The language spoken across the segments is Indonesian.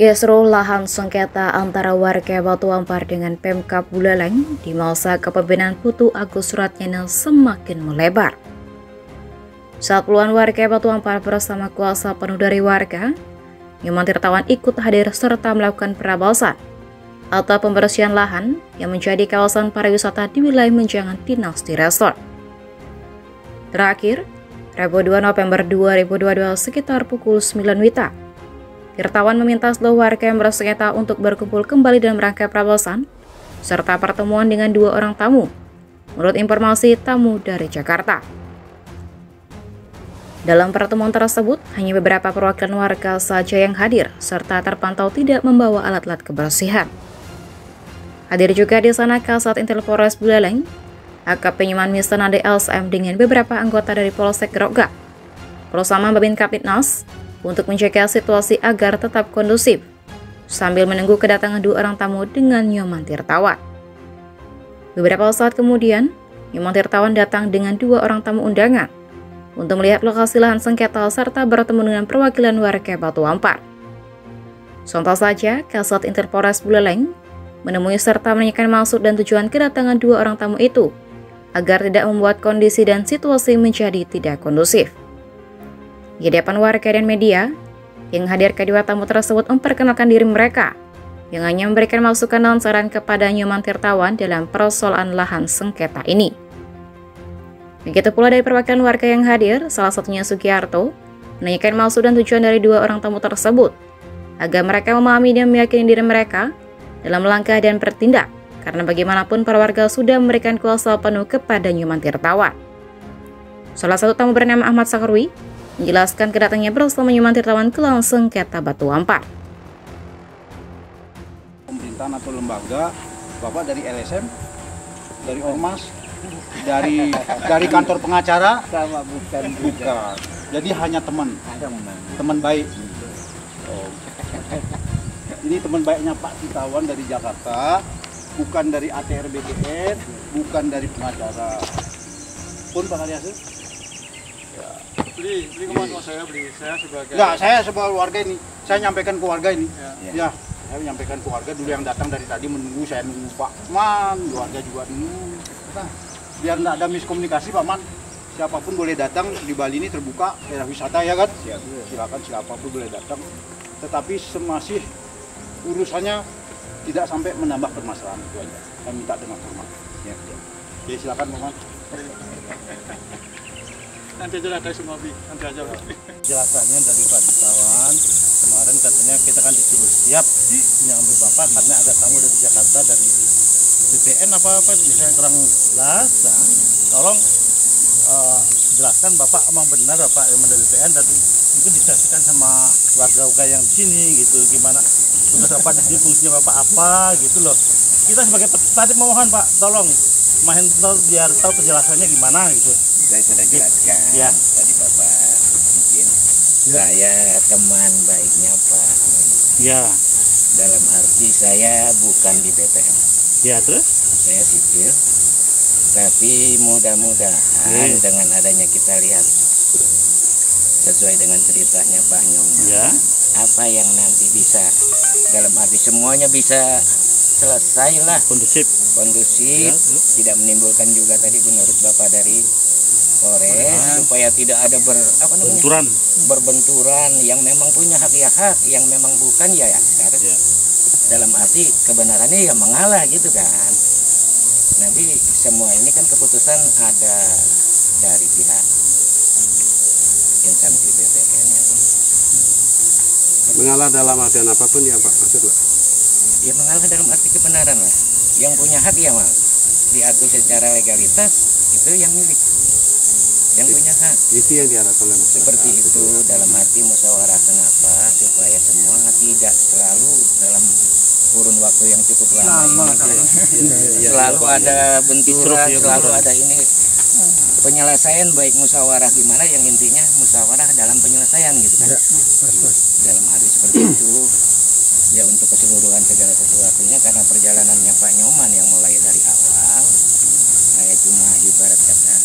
Kisruh lahan sengketa antara warga Batu Ampar dengan Pemkab Buleleng di masa kepemimpinan Putu Agus Suratnyana semakin melebar. Saat puluhan warga Batu Ampar bersama kuasa penuh dari warga, Nyoman Tirtawan ikut hadir serta melakukan perabasan atau pembersihan lahan yang menjadi kawasan pariwisata di wilayah Menjangan Dinasti Resort. Terakhir, Rabu 2 November 2022 sekitar pukul 9 WITA, Tirtawan meminta seluruh warga yang bersengketa untuk berkumpul kembali dalam rangka perabasan serta pertemuan dengan 2 orang tamu, menurut informasi tamu dari Jakarta. Dalam pertemuan tersebut, hanya beberapa perwakilan warga saja yang hadir serta terpantau tidak membawa alat-alat kebersihan. Hadir juga di sana Kasat Intel Polres Buleleng, AKP Nyoman Misanade LSM dengan beberapa anggota dari Polsek Grogak, bersama Babin Kapitnas, untuk menjaga situasi agar tetap kondusif, sambil menunggu kedatangan 2 orang tamu dengan Nyoman Tirtawan. Beberapa saat kemudian, Nyoman Tirtawan datang dengan 2 orang tamu undangan untuk melihat lokasi lahan sengketa serta bertemu dengan perwakilan warga Batu Ampar. Contoh saja, Kasat Intel Polres Buleleng menemui serta menanyakan maksud dan tujuan kedatangan 2 orang tamu itu, agar tidak membuat kondisi dan situasi menjadi tidak kondusif. Di hadapan warga dan media, yang hadir kedua tamu tersebut memperkenalkan diri mereka, yang hanya memberikan masukan dan saran kepada Nyoman Tirtawan dalam persoalan lahan sengketa ini. Begitu pula dari perwakilan warga yang hadir, salah satunya Sugiarto, menanyakan maksud dan tujuan dari 2 orang tamu tersebut, agar mereka memahami dan meyakini diri mereka dalam langkah dan bertindak, karena bagaimanapun para warga sudah memberikan kuasa penuh kepada Nyoman Tirtawan. Salah satu tamu bernama Ahmad Sakarwi menjelaskan kedatangannya bersama Nyoman Tirtawan ke lahan sengketa Batu Ampar. Pemerintahan atau lembaga, Bapak dari LSM, dari Ormas, dari kantor pengacara, sama bukan. Jadi hanya teman baik. Oh. Ini teman baiknya Pak Tirtawan dari Jakarta, bukan dari ATR BPN, bukan dari pengacara. Pun Pak Karyasih? Ya. Beli kemana saya sebagai... Enggak, saya sebagai warga ini, saya nyampaikan ke warga ini. Ya. Saya menyampaikan ke warga dulu yang datang dari tadi menunggu, saya nunggu Pak Man, warga juga nunggu. Nah, biar tidak ada miskomunikasi Pak Man, siapapun boleh datang di Bali ini terbuka daerah wisata ya kan? Silakan siapapun boleh datang, tetapi semasih urusannya tidak sampai menambah permasalahan itu aja. Saya minta dengan hormat. Ya. Oke, silakan Pak Man. Nanti aja ada semua nanti aja Pak. Jelasannya dari Pak Tirtawan kemarin katanya kita kan disuruh siap menyambut Bapak karena ada tamu dari Jakarta dari BPN apa misalnya kurang jelas. Nah, tolong jelaskan Bapak emang benar Bapak yang dari BPN dan mungkin disaksikan sama warga-warga yang di sini gitu gimana tugas Bapak di sini fungsinya Bapak apa gitu loh. Kita sebagai tadi memohon Pak tolong main biar tahu penjelasannya gimana gitu. Saya sudah jelaskan ya. Tadi Bapak izin ya. Saya teman baiknya Pak ya, dalam arti saya bukan di BPN ya, terus saya sipil, tapi mudah-mudahan dengan adanya kita lihat sesuai dengan ceritanya Pak Nyoman ya. Apa yang nanti bisa dalam arti semuanya bisa selesai lah kondusif ya, tidak menimbulkan juga tadi menurut Bapak dari Polres supaya tidak ada berbenturan yang memang punya hak ya hak, yang memang bukan ya harus ya. Dalam arti kebenarannya ya mengalah gitu kan. Nanti semua ini kan keputusan ada dari pihak instansi BPN ya. Mengalah dalam artian apapun ya Pak maksud Pak? Ya mengalah dalam arti kebenaran lah. Yang punya hak ya Mas diatur secara legalitas itu yang milik. Yang punya hak. Itu yang diharapkan oleh masyarakat. Seperti itu dalam arti musyawarah kenapa supaya semua tidak selalu dalam kurun waktu yang cukup lama ini selalu ada benturan, selalu ada ini penyelesaian baik musyawarah gimana yang intinya musyawarah dalam penyelesaian gitu kan. Dalam arti seperti itu ya untuk keseluruhan segala sesuatunya karena perjalanannya Pak Nyoman yang mulai dari awal saya cuma ibarat kata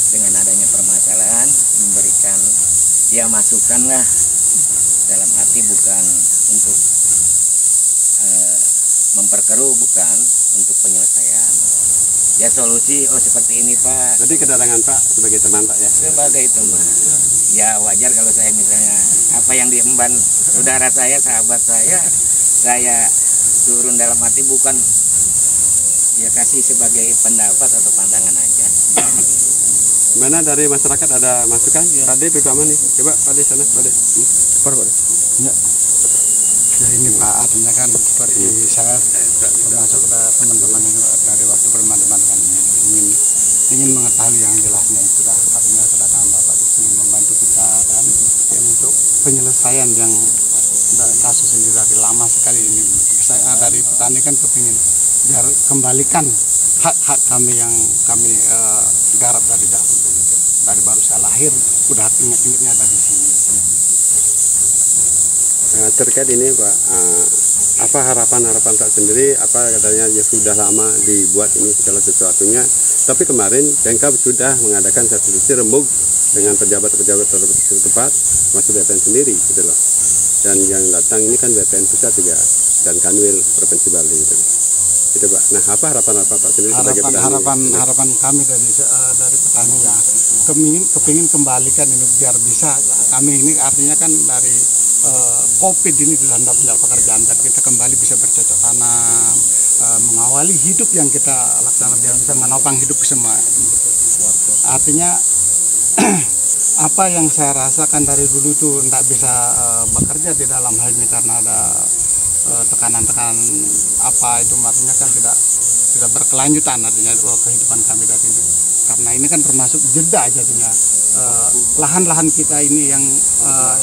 dengan adanya permasalahan memberikan ya masukan lah dalam arti bukan untuk memperkeruh, bukan untuk penyelesaian. Ya solusi, oh seperti ini Pak. Berarti kedatangan Pak sebagai teman Pak ya? Sebagai teman. Ya wajar kalau saya misalnya apa yang diemban saudara saya, sahabat saya turun dalam hati, bukan ya kasih sebagai pendapat atau pandangan aja. Mana dari masyarakat ada masukan? Pak De, Pak Aman nih. Coba Pak De sana, Pak De. Ya ini Pak, artinya kan seperti saya termasuk teman-teman ini dari waktu berteman-teman kan ingin mengetahui yang jelasnya itu dah. Artinya kedatangan Bapak di sini membantu kita kan ini untuk penyelesaian yang kasus ini dari lama sekali ini. Saya dari petani kan kepingin biar kembalikan hak-hak kami yang kami garap dari dahulu. Dari baru saya lahir udah ingat-ingatnya ada di sini. Terkait ini Pak, apa harapan-harapan Pak sendiri? Apa katanya ya sudah lama dibuat ini segala sesuatunya, tapi kemarin Pemkab sudah mengadakan satu sesi rembuk dengan pejabat-pejabat tertempat, masuk BPN sendiri gitu loh. Dan yang datang ini kan BPN pusat juga dan Kanwil Provinsi Bali gitu. Gitu Pak. Nah, apa harapan Pak sendiri sebagai petani? Harapan kami dari petani ya, kepingin kembalikan ini biar bisa kami ini artinya kan dari COVID ini sudah tidak punya pekerjaan, dan kita kembali bisa bercocok tanam, mengawali hidup yang kita laksanakan biar bisa menopang hidup semua. Artinya apa yang saya rasakan dari dulu itu tidak bisa bekerja di dalam hal ini karena ada tekanan-tekanan apa itu, artinya kan tidak berkelanjutan artinya kehidupan kami dari ini. Karena ini kan termasuk jeda jadinya lahan-lahan kita ini yang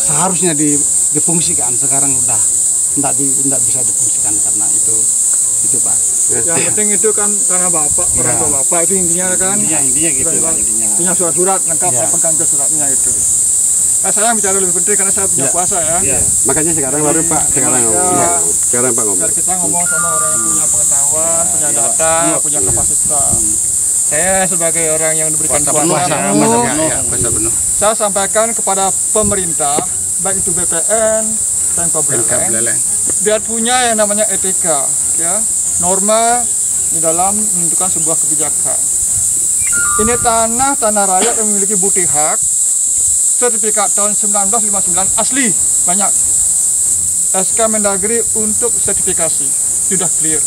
seharusnya difungsikan sekarang udah tidak bisa difungsikan karena itu Pak. Yang penting itu kan tanah Bapak, orang tua Bapak itu intinya kan. Intinya gitu. Punya surat-surat lengkap, saya pegang ke suratnya itu. Nah, saya bicara lebih penting karena saya punya kuasa ya. Makanya sekarang baru Pak, sekarang ngomong. Sekarang Pak ngomong. Biar kita ngomong sama orang yang punya pengetahuan, punya data, punya kapasitas. Saya sebagai orang yang diberikan kuasa penuh, saya sampaikan kepada pemerintah, baik itu BPN, Pemkab Buleleng, biar punya yang namanya etika, ya, norma di dalam menentukan sebuah kebijakan. Ini tanah rakyat yang memiliki bukti hak, sertifikat tahun 1959 asli banyak. SK Mendagri untuk sertifikasi sudah clear.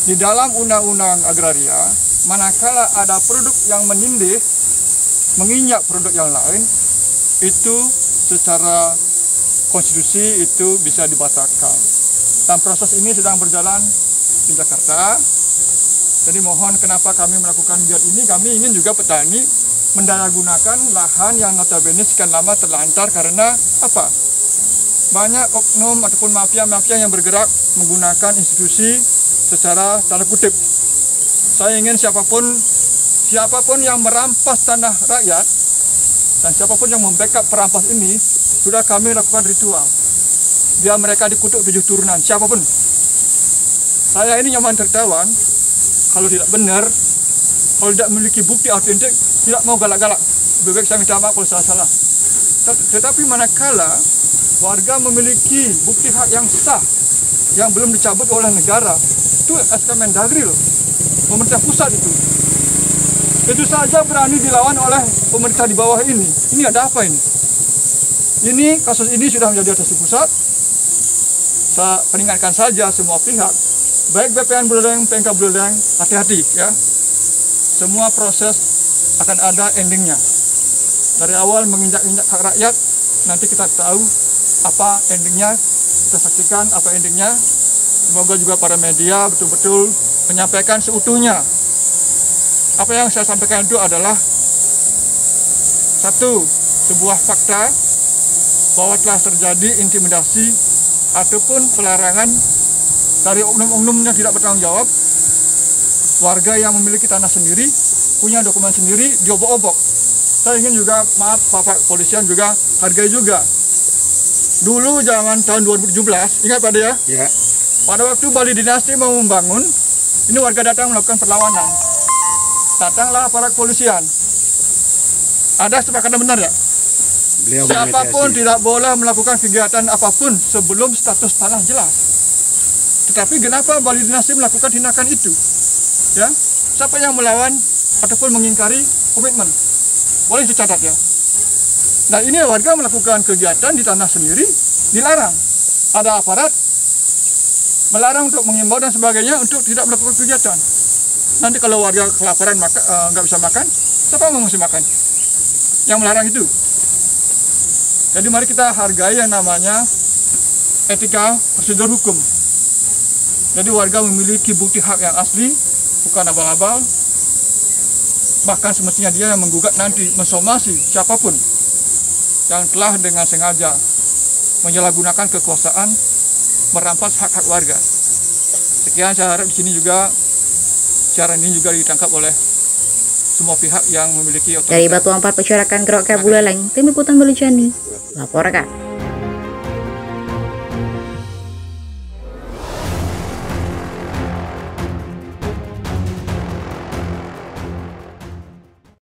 Di dalam undang-undang agraria, manakala ada produk yang menindih, menginjak produk yang lain, itu secara konstitusi itu bisa dibatalkan. Dan proses ini sedang berjalan di Jakarta. Jadi mohon kenapa kami melakukan giat ini, kami ingin juga petani mendayagunakan lahan yang notabene sekian lama terlantar karena apa? Banyak oknum ataupun mafia-mafia yang bergerak menggunakan institusi secara tanda kutip. Saya ingin siapapun yang merampas tanah rakyat dan siapapun yang membackup perampas ini sudah kami lakukan ritual. Biar mereka dikutuk 7 turunan, siapapun. Saya ini nyaman tertawan, kalau tidak benar, kalau tidak memiliki bukti autentik, tidak mau galak-galak. Lebih baik saya minta maaf kalau salah. Tetapi manakala warga memiliki bukti hak yang sah, yang belum dicabut oleh negara, itu SK Mendagri loh, pemerintah pusat itu saja berani dilawan oleh pemerintah di bawah ini. Ini ada apa ini? Ini kasus ini sudah menjadi atas pusat. Saya peringatkan saja semua pihak, baik BPN Buleleng, Pemkab Buleleng, hati-hati ya. Semua proses akan ada endingnya. Dari awal menginjak-injak hak rakyat, nanti kita tahu apa endingnya, kita saksikan apa endingnya. Semoga juga para media betul-betul menyampaikan seutuhnya. Apa yang saya sampaikan itu adalah satu, sebuah fakta bahwa telah terjadi intimidasi ataupun pelarangan dari oknum-oknum yang tidak bertanggung jawab. Warga yang memiliki tanah sendiri, punya dokumen sendiri, diobok-obok. Saya ingin juga, maaf Bapak Polisian juga, hargai juga. Dulu zaman tahun 2017, ingat Pak ya? Ya. Pada waktu Bali Dinasti mau membangun, ini warga datang melakukan perlawanan. Datanglah aparat kepolisian. Ada sepakatan benar ya? Siapapun tidak boleh melakukan kegiatan apapun sebelum status tanah jelas. Tetapi kenapa Bali Dinasti melakukan tindakan itu? Ya, siapa yang melawan ataupun mengingkari komitmen? Boleh dicatat ya. Nah, ini warga melakukan kegiatan di tanah sendiri dilarang. Ada aparat melarang untuk mengimbau dan sebagainya untuk tidak melakukan kegiatan. Nanti kalau warga kelaparan nggak bisa makan, siapa yang mesti makan? Yang melarang itu. Jadi mari kita hargai yang namanya etika prosedur hukum. Jadi warga memiliki bukti hak yang asli, bukan abal-abal. Bahkan semestinya dia yang menggugat nanti, mensomasi siapapun yang telah dengan sengaja menyalahgunakan kekuasaan, merampas hak-hak warga. Sekian, saya harap di sini juga cara ini juga ditangkap oleh semua pihak yang memiliki otoritas. Dari Batu Ampar, Pecarakan, Geroka Buleleng, Tim Liputan Bali Jani, laporkan.